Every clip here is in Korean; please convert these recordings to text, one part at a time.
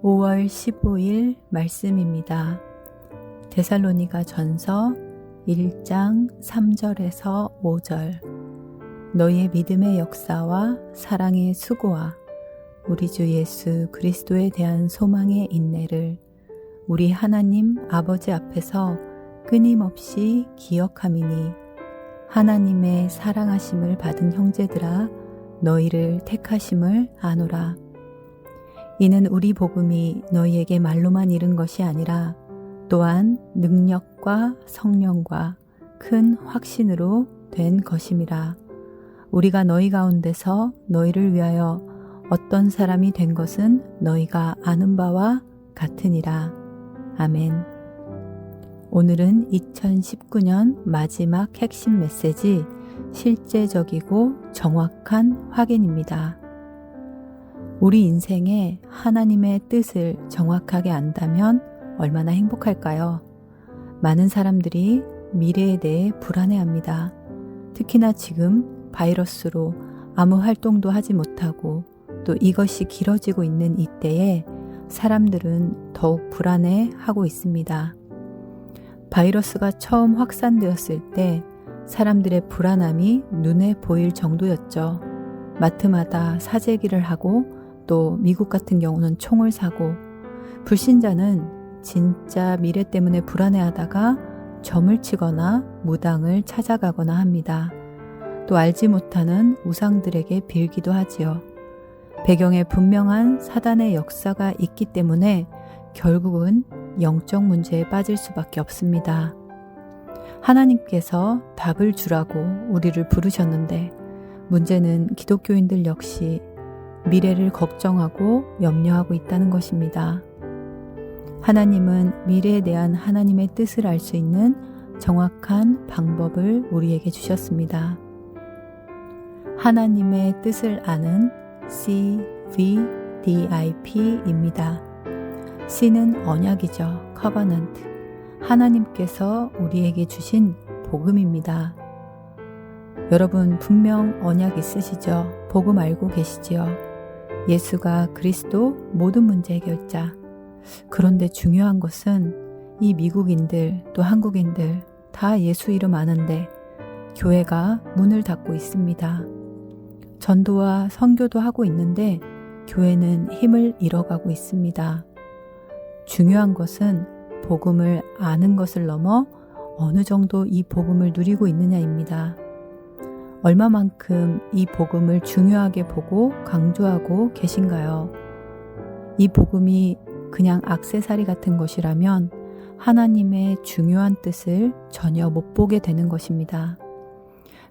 5월 15일 말씀입니다. 데살로니가 전서 1장 3절에서 5절. 너희의 믿음의 역사와 사랑의 수고와 우리 주 예수 그리스도에 대한 소망의 인내를 우리 하나님 아버지 앞에서 끊임없이 기억함이니 하나님의 사랑하심을 받은 형제들아 너희를 택하심을 아노라. 이는 우리 복음이 너희에게 말로만 이른 것이 아니라 또한 능력과 성령과 큰 확신으로 된 것임이라. 우리가 너희 가운데서 너희를 위하여 어떤 사람이 된 것은 너희가 아는 바와 같으니라. 아멘. 오늘은 2019년 마지막 핵심 메시지 실제적이고 정확한 확인입니다. 우리 인생에 하나님의 뜻을 정확하게 안다면 얼마나 행복할까요? 많은 사람들이 미래에 대해 불안해합니다. 특히나 지금 바이러스로 아무 활동도 하지 못하고 또 이것이 길어지고 있는 이때에 사람들은 더욱 불안해하고 있습니다. 바이러스가 처음 확산되었을 때 사람들의 불안함이 눈에 보일 정도였죠. 마트마다 사재기를 하고 또 미국 같은 경우는 총을 사고, 불신자는 진짜 미래 때문에 불안해하다가 점을 치거나 무당을 찾아가거나 합니다. 또 알지 못하는 우상들에게 빌기도 하지요. 배경에 분명한 사단의 역사가 있기 때문에 결국은 영적 문제에 빠질 수밖에 없습니다. 하나님께서 답을 주라고 우리를 부르셨는데 문제는 기독교인들 역시 미래를 걱정하고 염려하고 있다는 것입니다. 하나님은 미래에 대한 하나님의 뜻을 알 수 있는 정확한 방법을 우리에게 주셨습니다. 하나님의 뜻을 아는 CVDIP입니다. C는 언약이죠. Covenant. 하나님께서 우리에게 주신 복음입니다. 여러분 분명 언약 있으시죠? 복음 알고 계시지요? 예수가 그리스도 모든 문제 해결자. 그런데 중요한 것은 이 미국인들 또 한국인들 다 예수 이름 아는데 교회가 문을 닫고 있습니다. 전도와 선교도 하고 있는데 교회는 힘을 잃어가고 있습니다. 중요한 것은 복음을 아는 것을 넘어 어느 정도 이 복음을 누리고 있느냐입니다. 얼마만큼 이 복음을 중요하게 보고 강조하고 계신가요? 이 복음이 그냥 액세서리 같은 것이라면 하나님의 중요한 뜻을 전혀 못 보게 되는 것입니다.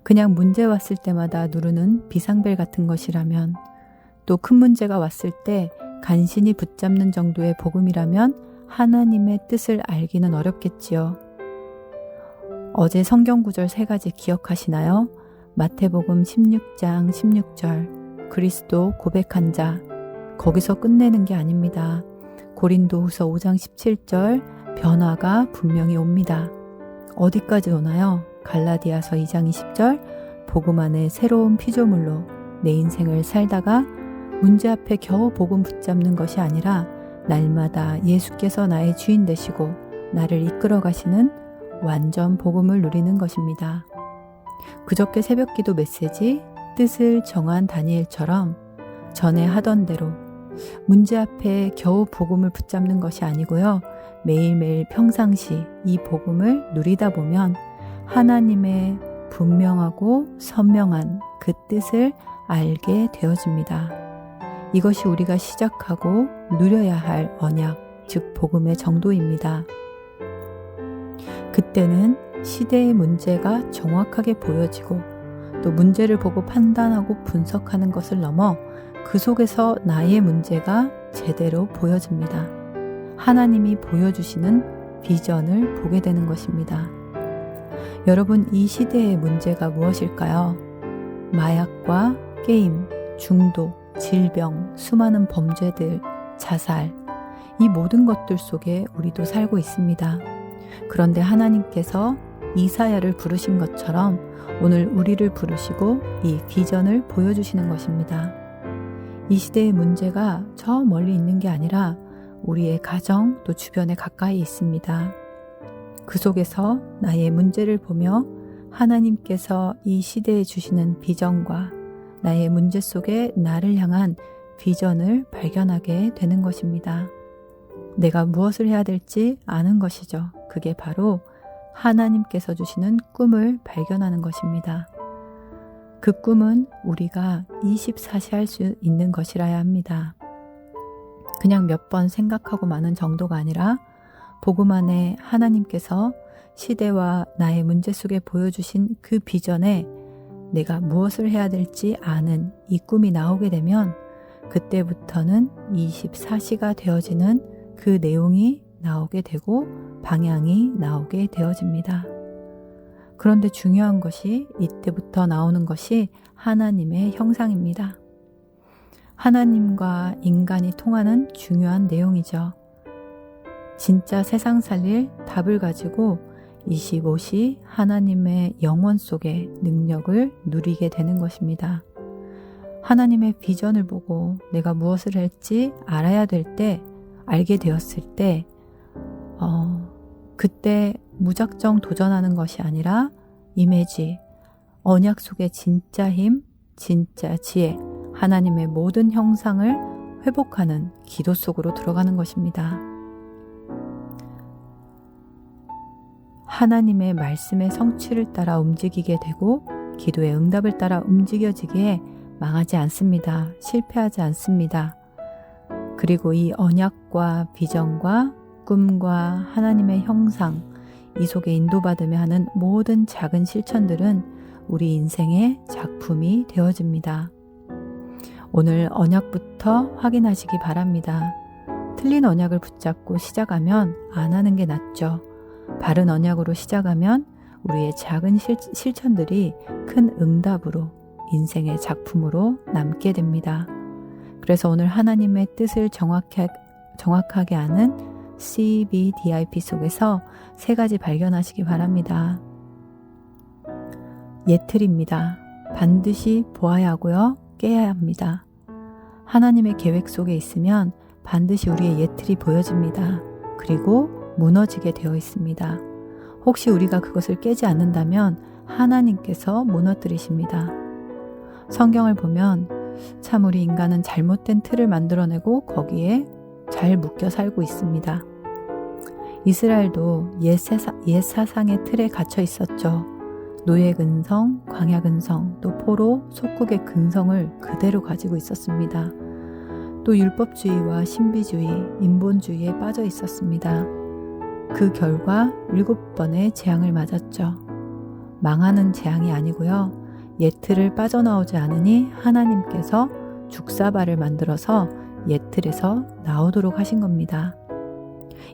그냥 문제 왔을 때마다 누르는 비상벨 같은 것이라면, 또 큰 문제가 왔을 때 간신히 붙잡는 정도의 복음이라면 하나님의 뜻을 알기는 어렵겠지요. 어제 성경 구절 3가지 기억하시나요? 마태복음 16장 16절 그리스도 고백한 자, 거기서 끝내는 게 아닙니다. 고린도후서 5장 17절 변화가 분명히 옵니다. 어디까지 오나요? 갈라디아서 2장 20절 복음 안에 새로운 피조물로 내 인생을 살다가 문제 앞에 겨우 복음 붙잡는 것이 아니라 날마다 예수께서 나의 주인 되시고 나를 이끌어 가시는 완전 복음을 누리는 것입니다. 그저께 새벽기도 메시지 뜻을 정한 다니엘처럼 전에 하던 대로 문제 앞에 겨우 복음을 붙잡는 것이 아니고요. 매일매일 평상시 이 복음을 누리다 보면 하나님의 분명하고 선명한 그 뜻을 알게 되어집니다. 이것이 우리가 시작하고 누려야 할 언약, 즉 복음의 정도입니다. 그때는 시대의 문제가 정확하게 보여지고 또 문제를 보고 판단하고 분석하는 것을 넘어 그 속에서 나의 문제가 제대로 보여집니다. 하나님이 보여주시는 비전을 보게 되는 것입니다. 여러분, 이 시대의 문제가 무엇일까요? 마약과 게임, 중독, 질병, 수많은 범죄들, 자살, 이 모든 것들 속에 우리도 살고 있습니다. 그런데 하나님께서 이사야를 부르신 것처럼 오늘 우리를 부르시고 이 비전을 보여주시는 것입니다. 이 시대의 문제가 저 멀리 있는 게 아니라 우리의 가정 또 주변에 가까이 있습니다. 그 속에서 나의 문제를 보며 하나님께서 이 시대에 주시는 비전과 나의 문제 속에 나를 향한 비전을 발견하게 되는 것입니다. 내가 무엇을 해야 될지 아는 것이죠. 그게 바로 하나님께서 주시는 꿈을 발견하는 것입니다. 그 꿈은 우리가 24시 할 수 있는 것이라야 합니다. 그냥 몇 번 생각하고 마는 정도가 아니라 복음 안에 하나님께서 시대와 나의 문제 속에 보여주신 그 비전에 내가 무엇을 해야 될지 아는 이 꿈이 나오게 되면 그때부터는 24시가 되어지는 그 내용이 나오게 되고 방향이 나오게 되어집니다. 그런데 중요한 것이 이때부터 나오는 것이 하나님의 형상입니다. 하나님과 인간이 통하는 중요한 내용이죠. 진짜 세상 살릴 답을 가지고 25시 하나님의 영원 속에 능력을 누리게 되는 것입니다. 하나님의 비전을 보고 내가 무엇을 할지 알아야 될 때, 알게 되었을 때, 그때 무작정 도전하는 것이 아니라 이미지, 언약 속의 진짜 힘, 진짜 지혜, 하나님의 모든 형상을 회복하는 기도 속으로 들어가는 것입니다. 하나님의 말씀의 성취를 따라 움직이게 되고 기도의 응답을 따라 움직여지기에 망하지 않습니다. 실패하지 않습니다. 그리고 이 언약과 비전과 꿈과 하나님의 형상, 이 속에 인도받으며 하는 모든 작은 실천들은 우리 인생의 작품이 되어집니다. 오늘 언약부터 확인하시기 바랍니다. 틀린 언약을 붙잡고 시작하면 안 하는 게 낫죠. 바른 언약으로 시작하면 우리의 작은 실천들이 큰 응답으로 인생의 작품으로 남게 됩니다. 그래서 오늘 하나님의 뜻을 정확하게 아는 CBDIP 속에서 3가지 발견하시기 바랍니다. 예틀입니다. 반드시 보아야 하고요. 깨야 합니다. 하나님의 계획 속에 있으면 반드시 우리의 예틀이 보여집니다. 그리고 무너지게 되어 있습니다. 혹시 우리가 그것을 깨지 않는다면 하나님께서 무너뜨리십니다. 성경을 보면 참 우리 인간은 잘못된 틀을 만들어내고 거기에 잘 묶여 살고 있습니다. 이스라엘도 옛 사상의 틀에 갇혀 있었죠. 노예 근성, 광야 근성, 또 포로, 속국의 근성을 그대로 가지고 있었습니다. 또 율법주의와 신비주의, 인본주의에 빠져 있었습니다. 그 결과 7번의 재앙을 맞았죠. 망하는 재앙이 아니고요. 옛 틀을 빠져나오지 않으니 하나님께서 죽사발을 만들어서 옛 틀에서 나오도록 하신 겁니다.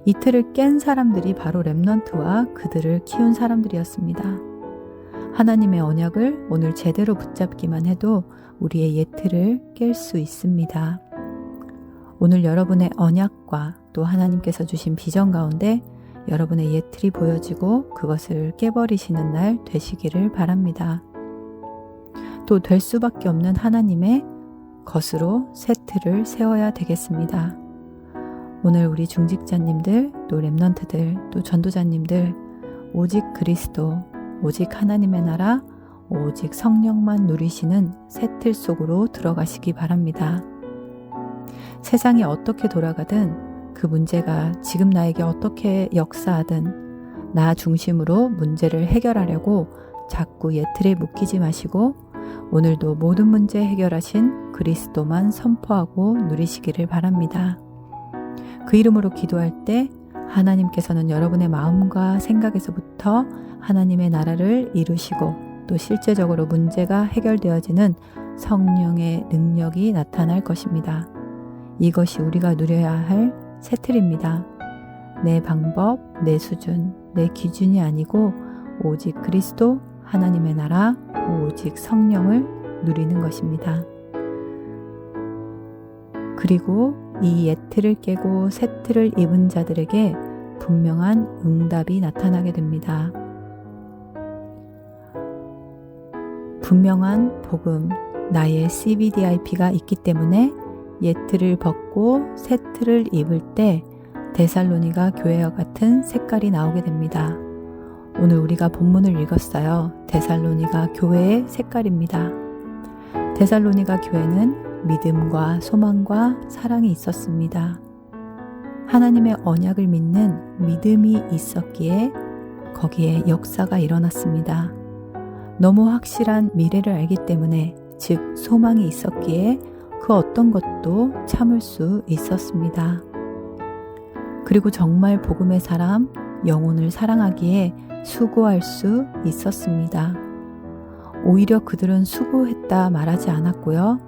이 틀을 깬 사람들이 바로 렘넌트와 그들을 키운 사람들이었습니다. 하나님의 언약을 오늘 제대로 붙잡기만 해도 우리의 옛 틀을 깰 수 있습니다. 오늘 여러분의 언약과 또 하나님께서 주신 비전 가운데 여러분의 옛 틀이 보여지고 그것을 깨버리시는 날 되시기를 바랍니다. 또 될 수밖에 없는 하나님의 것으로 새 틀을 세워야 되겠습니다. 오늘 우리 중직자님들, 또 렘넌트들, 또 전도자님들, 오직 그리스도, 오직 하나님의 나라, 오직 성령만 누리시는 새 틀 속으로 들어가시기 바랍니다. 세상이 어떻게 돌아가든 그 문제가 지금 나에게 어떻게 역사하든 나 중심으로 문제를 해결하려고 자꾸 옛 틀에 묶이지 마시고 오늘도 모든 문제 해결하신 그리스도만 선포하고 누리시기를 바랍니다. 그 이름으로 기도할 때 하나님께서는 여러분의 마음과 생각에서부터 하나님의 나라를 이루시고 또 실제적으로 문제가 해결되어지는 성령의 능력이 나타날 것입니다. 이것이 우리가 누려야 할 새 틀입니다. 내 방법, 내 수준, 내 기준이 아니고 오직 그리스도, 하나님의 나라, 오직 성령을 누리는 것입니다. 그리고 이 옛 틀을 깨고 새 틀을 입은 자들에게 분명한 응답이 나타나게 됩니다. 분명한 복음, 나의 CBDIP가 있기 때문에 옛틀을 벗고 새 틀을 입을 때 데살로니가 교회와 같은 색깔이 나오게 됩니다. 오늘 우리가 본문을 읽었어요. 데살로니가 교회의 색깔입니다. 데살로니가 교회는 믿음과 소망과 사랑이 있었습니다. 하나님의 언약을 믿는 믿음이 있었기에 거기에 역사가 일어났습니다. 너무 확실한 미래를 알기 때문에, 즉 소망이 있었기에 그 어떤 것도 참을 수 있었습니다. 그리고 정말 복음의 사람, 영혼을 사랑하기에 수고할 수 있었습니다. 오히려 그들은 수고했다 말하지 않았고요.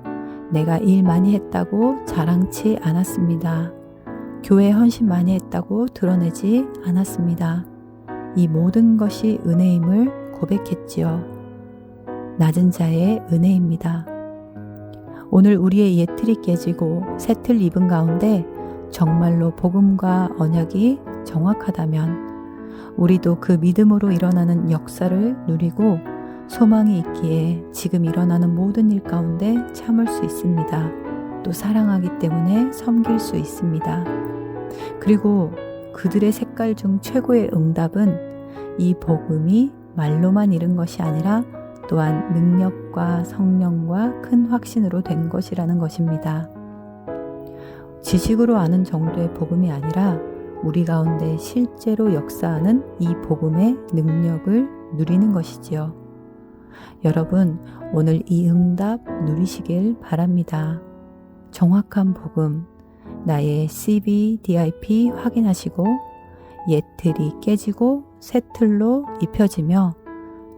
내가 일 많이 했다고 자랑치 않았습니다. 교회 헌신 많이 했다고 드러내지 않았습니다. 이 모든 것이 은혜임을 고백했지요. 낮은 자의 은혜입니다. 오늘 우리의 옛틀이 깨지고 새 틀 입은 가운데 정말로 복음과 언약이 정확하다면 우리도 그 믿음으로 일어나는 역사를 누리고 소망이 있기에 지금 일어나는 모든 일 가운데 참을 수 있습니다. 또 사랑하기 때문에 섬길 수 있습니다. 그리고 그들의 색깔 중 최고의 응답은 이 복음이 말로만 이른 것이 아니라 또한 능력과 성령과 큰 확신으로 된 것이라는 것입니다. 지식으로 아는 정도의 복음이 아니라 우리 가운데 실제로 역사하는 이 복음의 능력을 누리는 것이지요. 여러분, 오늘 이 응답 누리시길 바랍니다. 정확한 복음, 나의 CBDIP 확인하시고 옛 틀이 깨지고 새 틀로 입혀지며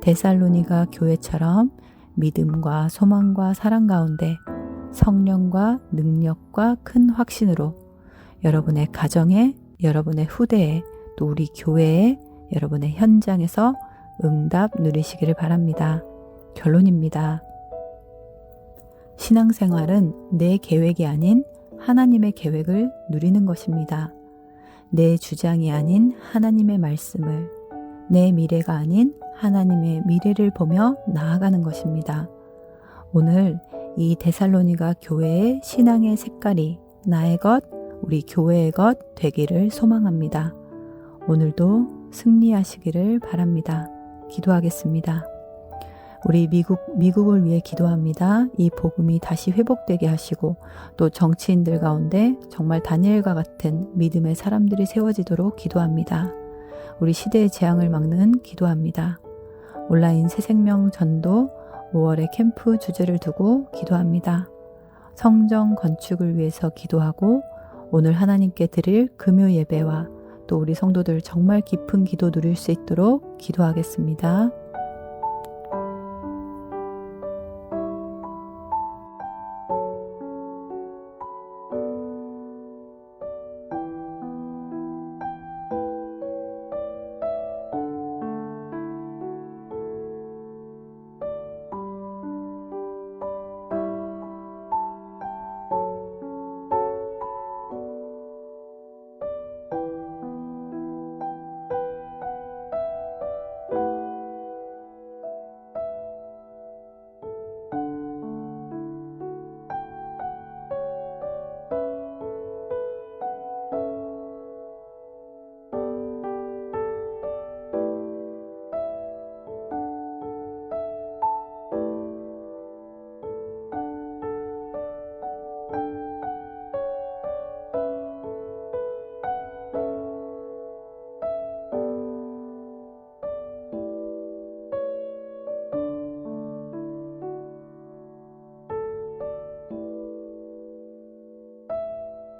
데살로니가 교회처럼 믿음과 소망과 사랑 가운데 성령과 능력과 큰 확신으로 여러분의 가정에, 여러분의 후대에, 또 우리 교회에, 여러분의 현장에서 응답 누리시기를 바랍니다. 결론입니다. 신앙생활은 내 계획이 아닌 하나님의 계획을 누리는 것입니다. 내 주장이 아닌 하나님의 말씀을, 내 미래가 아닌 하나님의 미래를 보며 나아가는 것입니다. 오늘 이 데살로니가 교회의 신앙의 색깔이 나의 것, 우리 교회의 것 되기를 소망합니다. 오늘도 승리하시기를 바랍니다. 기도하겠습니다. 우리 미국을 위해 기도합니다. 이 복음이 다시 회복되게 하시고 또 정치인들 가운데 정말 다니엘과 같은 믿음의 사람들이 세워지도록 기도합니다. 우리 시대의 재앙을 막는 기도합니다. 온라인 새생명 전도 5월의 캠프 주제를 두고 기도합니다. 성전 건축을 위해서 기도하고 오늘 하나님께 드릴 금요 예배와 또 우리 성도들 정말 깊은 기도 누릴 수 있도록 기도하겠습니다.